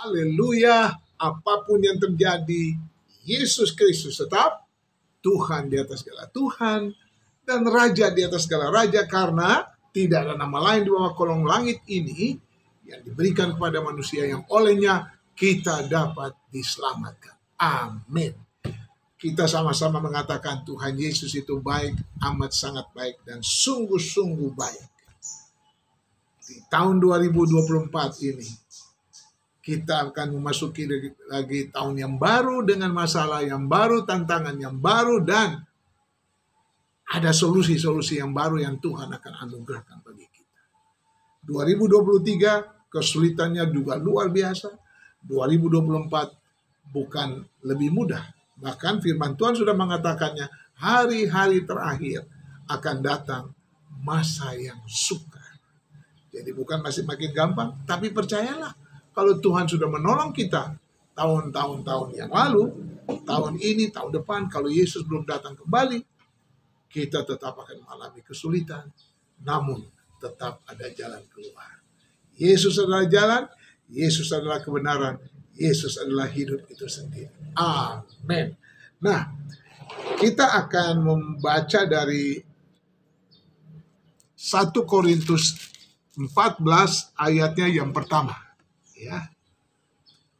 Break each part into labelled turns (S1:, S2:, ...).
S1: Haleluya. Apapun yang terjadi, Yesus Kristus tetap Tuhan di atas segala Tuhan dan Raja di atas segala Raja, karena tidak ada nama lain di bawah kolong langit ini yang diberikan kepada manusia yang olehnya kita dapat diselamatkan. Amin. Kita sama-sama mengatakan Tuhan Yesus itu baik, amat sangat baik, dan sungguh-sungguh baik. Di tahun 2024 ini, kita akan memasuki lagi tahun yang baru dengan masalah yang baru, tantangan yang baru, dan ada solusi-solusi yang baru yang Tuhan akan anugerahkan bagi kita. 2023 kesulitannya juga luar biasa. 2024 bukan lebih mudah. Bahkan firman Tuhan sudah mengatakannya, hari-hari terakhir akan datang masa yang sukar. Jadi bukan masih makin gampang, tapi percayalah, kalau Tuhan sudah menolong kita tahun-tahun yang lalu, tahun ini, tahun depan, kalau Yesus belum datang kembali, kita tetap akan mengalami kesulitan, namun tetap ada jalan keluar. Yesus adalah jalan, Yesus adalah kebenaran, Yesus adalah hidup itu sendiri. Amin. Nah, kita akan membaca dari 1 Korintus 14 ayatnya yang pertama. Ya.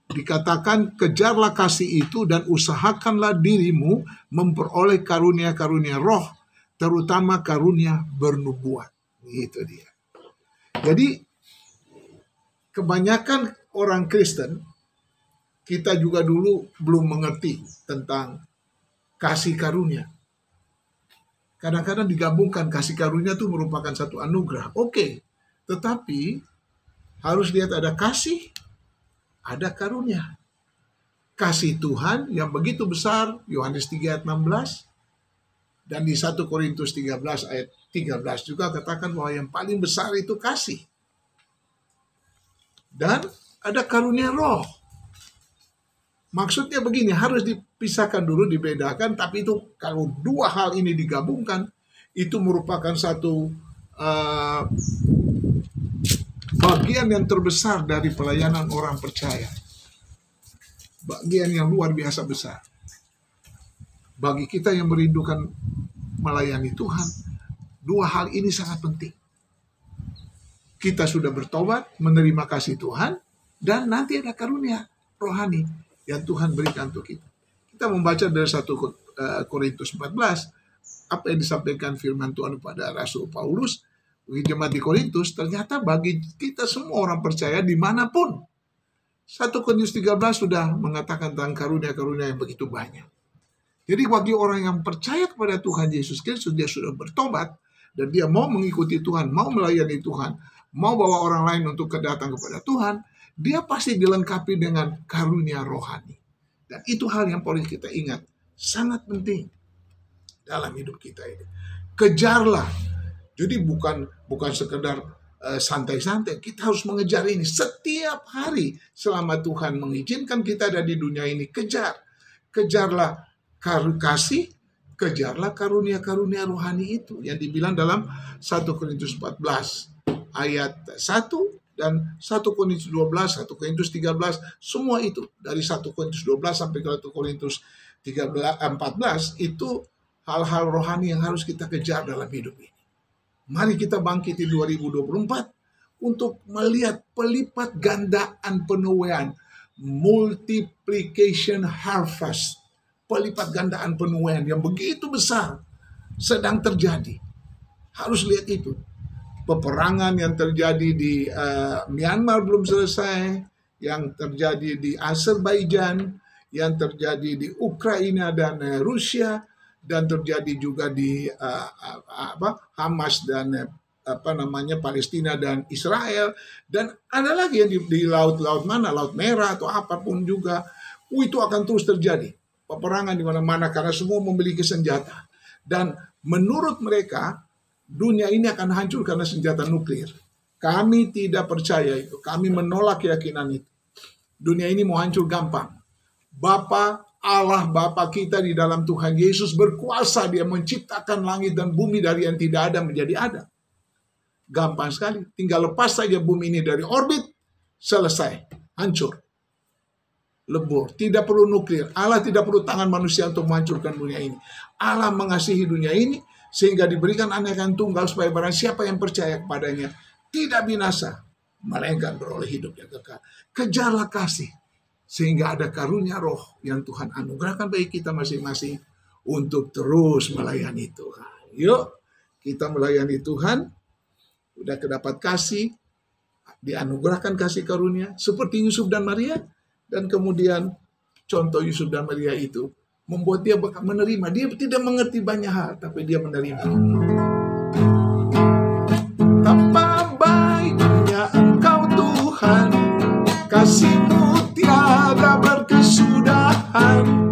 S1: Dikatakan, kejarlah kasih itu dan usahakanlah dirimu memperoleh karunia-karunia roh, terutama karunia bernubuat. Itu dia. Jadi kebanyakan orang Kristen, kita juga dulu belum mengerti tentang kasih karunia. Kadang-kadang digabungkan kasih karunia itu merupakan satu anugerah. Oke, tetapi harus lihat ada kasih, ada karunia. Kasih Tuhan yang begitu besar, Yohanes 3 ayat 16, dan di 1 Korintus 13 ayat 13 juga katakan bahwa yang paling besar itu kasih. Dan ada karunia roh. Maksudnya begini, harus dipisahkan dulu, dibedakan, tapi itu kalau dua hal ini digabungkan, itu merupakan satu bagian yang terbesar dari pelayanan orang percaya. Bagian yang luar biasa besar. Bagi kita yang merindukan melayani Tuhan, dua hal ini sangat penting. Kita sudah bertobat, menerima kasih Tuhan, dan nanti ada karunia rohani yang Tuhan berikan untuk kita. Kita membaca dari 1 Korintus 14, apa yang disampaikan firman Tuhan kepada Rasul Paulus, bagi jemaat di Korintus, ternyata bagi kita semua orang percaya dimanapun. 1 Korintus 13 sudah mengatakan tentang karunia-karunia yang begitu banyak. Jadi bagi orang yang percaya kepada Tuhan Yesus Kristus, dia sudah bertobat, dan dia mau mengikuti Tuhan, mau melayani Tuhan, mau bawa orang lain untuk datang kepada Tuhan, dia pasti dilengkapi dengan karunia rohani. Dan itu hal yang perlu kita ingat, sangat penting dalam hidup kita ini. Kejarlah. Jadi bukan sekedar santai-santai, kita harus mengejar ini setiap hari selama Tuhan mengizinkan kita ada di dunia ini. Kejarlah kasih, kejarlah karunia-karunia rohani itu yang dibilang dalam 1 Korintus 14 ayat 1 dan 1 Korintus 12, 1 Korintus 13, semua itu dari 1 Korintus 12 sampai ke 1 Korintus 14 itu hal-hal rohani yang harus kita kejar dalam hidup ini. Mari kita bangkit di 2024 untuk melihat pelipat gandaan penuaian, multiplication harvest, pelipat gandaan penuaian yang begitu besar sedang terjadi. Harus lihat itu. Peperangan yang terjadi di Myanmar belum selesai, yang terjadi di Azerbaijan, yang terjadi di Ukraina dan Rusia, dan terjadi juga di Hamas dan Palestina dan Israel, dan ada lagi yang di laut-laut mana, Laut Merah atau apapun juga. Itu akan terus terjadi peperangan di mana-mana karena semua memiliki senjata, dan menurut mereka dunia ini akan hancur karena senjata nuklir. Kami tidak percaya itu, kami menolak keyakinan itu. Dunia ini mau hancur gampang. Allah Bapa kita di dalam Tuhan Yesus berkuasa, dia menciptakan langit dan bumi dari yang tidak ada menjadi ada. Gampang sekali, tinggal lepas saja bumi ini dari orbit, selesai, hancur. lebur, tidak perlu nuklir. Allah tidak perlu tangan manusia untuk menghancurkan dunia ini. Allah mengasihi dunia ini sehingga diberikan anak yang tunggal supaya barang siapa yang percaya kepadanya tidak binasa, melainkan beroleh hidup yang kekal. Kejarlah kasih sehingga ada karunia roh yang Tuhan anugerahkan bagi kita masing-masing untuk terus melayani Tuhan. Yuk, kita melayani Tuhan. Udah kedapat kasih, dianugerahkan kasih karunia seperti Yusuf dan Maria. Dan kemudian contoh Yusuf dan Maria itu membuat dia menerima. Dia tidak mengerti banyak hal, tapi dia menerima. Betapa baiknya Engkau Tuhan, kasih-Mu tiada berkesudahan.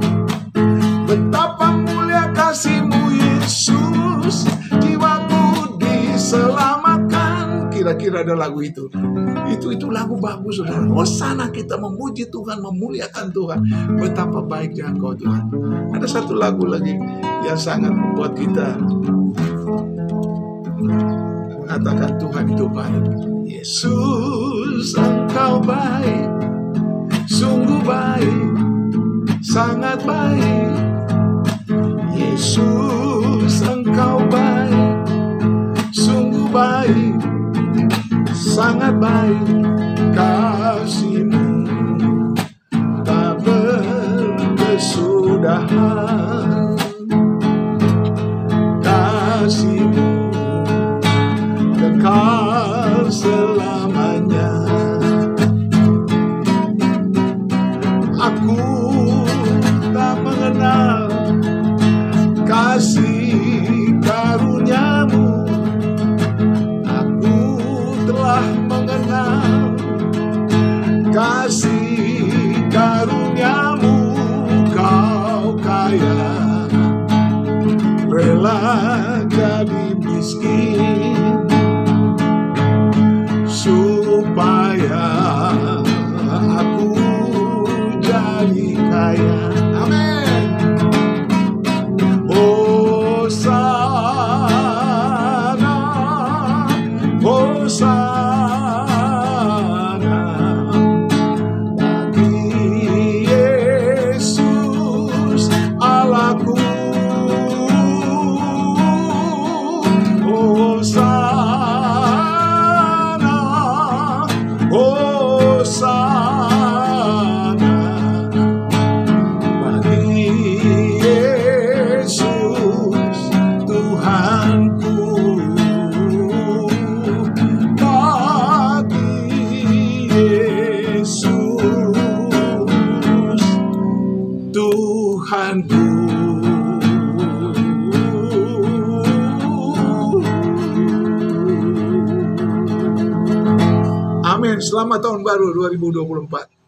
S1: Betapa mulia kasih-Mu Yesus, jiwaku diselamatkan. Kira-kira ada lagu itu. Itu lagu bagus, saudara. Hosana, kita memuji Tuhan, memuliakan Tuhan. Betapa baiknya Engkau Tuhan. Ada satu lagu lagi yang sangat membuat kita mengatakan Tuhan itu baik. Yesus, Engkau baik, sungguh baik, sangat baik. Yesus, Engkau baik, sungguh baik, sangat baik. Kasih-Mu tak berkesudahan. Kasih-Mu kekal selamanya. Aku tak mengenal kasih karunia-Mu. Aku telah mengenal kasih karunia-Mu. Kau kaya, rela jadi miskin supaya aku jadi kaya. Amin. Hosana, Hosana bagi Yesus Allahku. Hosana, Hosana bagi Yesus Tuhanku. Bagi Yesus Tuhanku. Amin. Selamat tahun baru 2024.